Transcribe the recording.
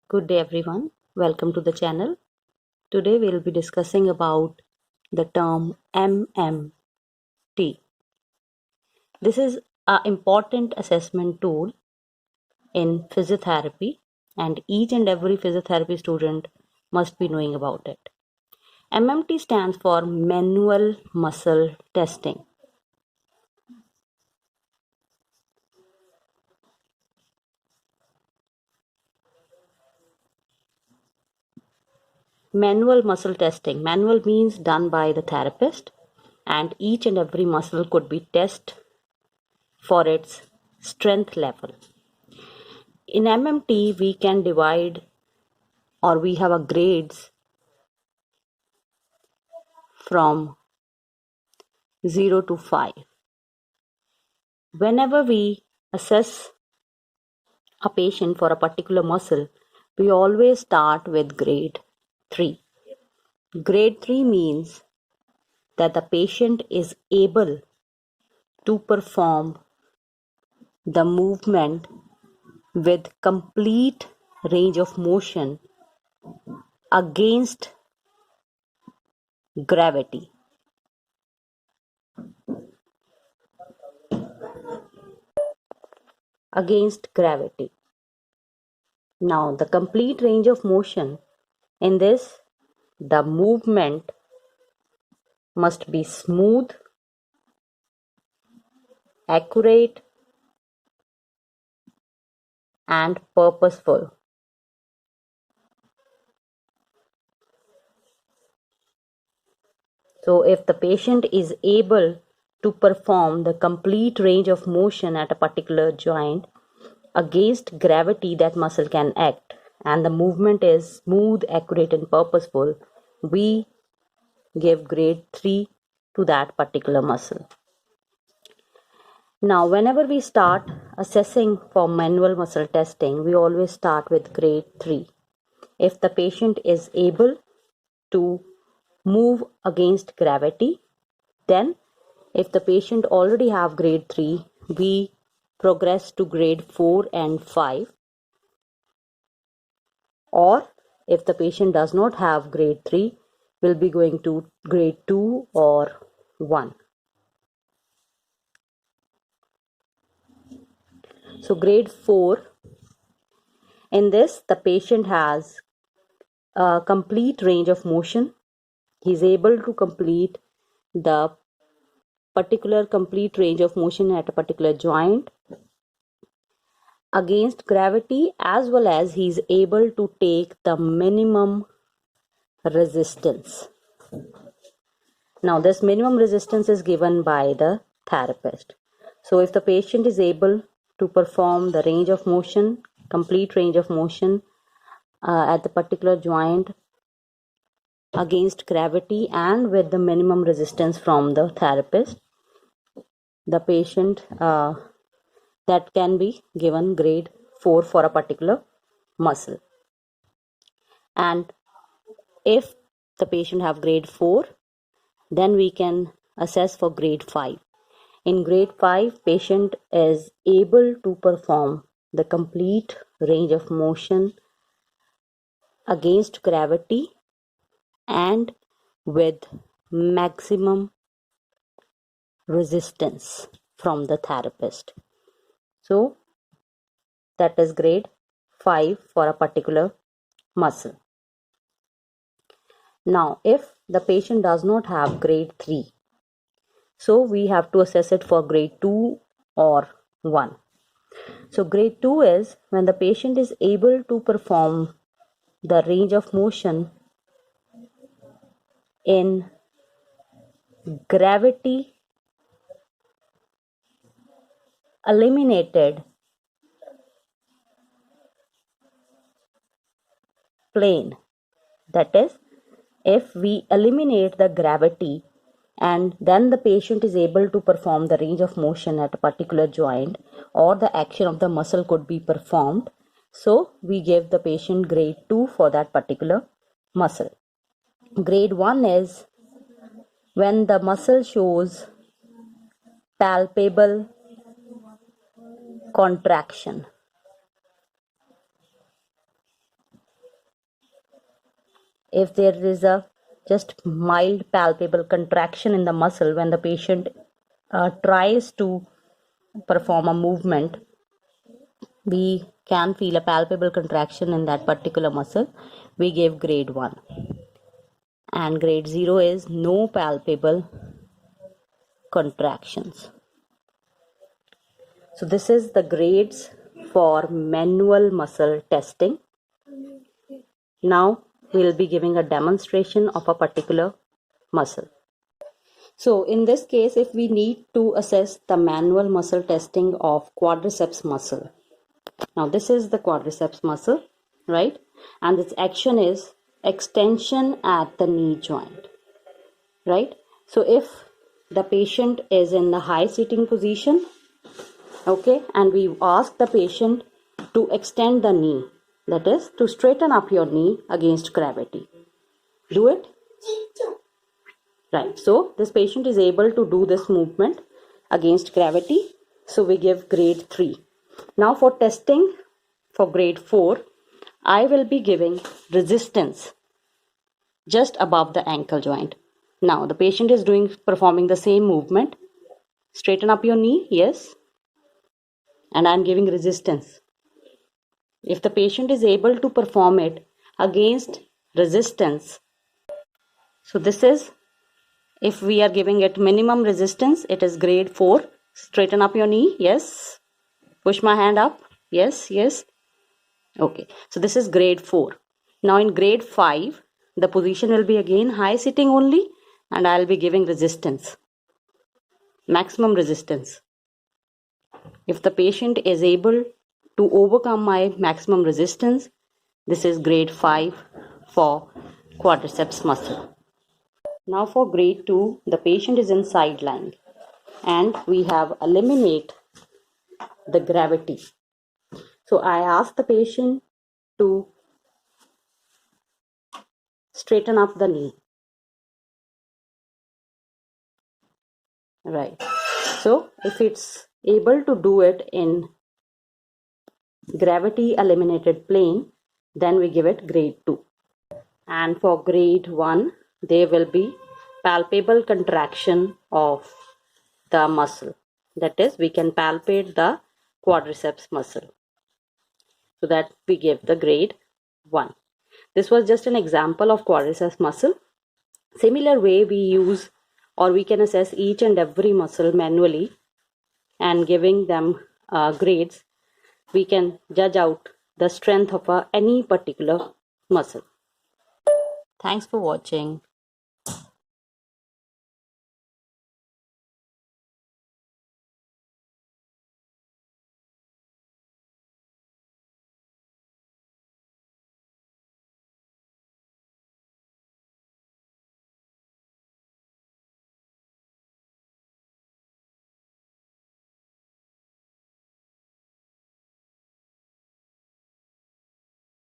Good day everyone. Welcome to the channel. Today we'll be discussing about the term MMT. This is an important assessment tool in physiotherapy and each and every physiotherapy student must be knowing about it. MMT stands for manual muscle testing. Manual muscle testing. Manual means done by the therapist and each and every muscle could be tested for its strength level. In MMT, we can divide or we have a grades from 0 to 5. Whenever we assess a patient for a particular muscle, we always start with grade 3. Grade 3 means that the patient is able to perform the movement with complete range of motion against gravity. Against gravity. Now, the complete range of motion in this, the movement must be smooth, accurate, and purposeful. So, if the patient is able to perform the complete range of motion at a particular joint against gravity, that muscle can act, and the movement is smooth, accurate, and purposeful, we give grade 3 to that particular muscle. Now, whenever we start assessing for manual muscle testing, we always start with grade 3. If the patient is able to move against gravity, then if the patient already have grade 3, we progress to grade 4 and 5. Or if the patient does not have grade 3, we'll be going to grade 2 or 1. So grade 4, in this the patient has a complete range of motion. He is able to complete the particular complete range of motion at a particular joint against gravity, as well as he is able to take the minimum resistance. Now, this minimum resistance is given by the therapist. So, if the patient is able to perform the range of motion, complete range of motion at the particular joint against gravity and with the minimum resistance from the therapist, the patient that can be given grade 4 for a particular muscle. And if the patient have grade 4, then we can assess for grade 5. In grade 5, patient is able to perform the complete range of motion against gravity and with maximum resistance from the therapist. So that is grade 5 for a particular muscle. Now, if the patient does not have grade 3, so we have to assess it for grade 2 or 1. So grade 2 is when the patient is able to perform the range of motion in gravity eliminated plane. That is, if we eliminate the gravity and then the patient is able to perform the range of motion at a particular joint, or the action of the muscle could be performed, so we give the patient grade 2 for that particular muscle. Grade 1 is when the muscle shows palpable contraction. if there is a just mild palpable contraction in the muscle when the patient tries to perform a movement, we can feel a palpable contraction in that particular muscle, we give grade 1. And grade 0 is no palpable contractions. So this is the grades for manual muscle testing. Now we will be giving a demonstration of a particular muscle. So in this case, if we need to assess the manual muscle testing of quadriceps muscle. Now this is the quadriceps muscle, right? And its action is extension at the knee joint, right? So if the patient is in the high sitting position, okay, and we ask the patient to extend the knee, that is to straighten up your knee against gravity. Do it. Right, so this patient is able to do this movement against gravity, so we give grade 3. Now for testing for grade 4, I will be giving resistance just above the ankle joint. Now the patient is performing the same movement. Straighten up your knee, yes, and I am giving resistance. If the patient is able to perform it against resistance, so this is, if we are giving it minimum resistance, it is grade 4. Straighten up your knee, yes. Push my hand up, yes, yes. Okay, so this is grade 4. Now in grade 5, the position will be again high sitting only, and I will be giving resistance, maximum resistance. If the patient is able to overcome my maximum resistance, this is grade 5 for quadriceps muscle. Now for grade 2, the patient is in side lying and we have eliminate the gravity. So I ask the patient to straighten up the knee. Right. So if it's able to do it in gravity eliminated plane, then we give it grade 2. And for grade 1, there will be palpable contraction of the muscle. That is, we can palpate the quadriceps muscle. So that we give the grade 1. This was just an example of quadriceps muscle. Similar way we use, or we can assess each and every muscle manually and giving them grades, we can judge out the strength of any particular muscle. Thanks for watching.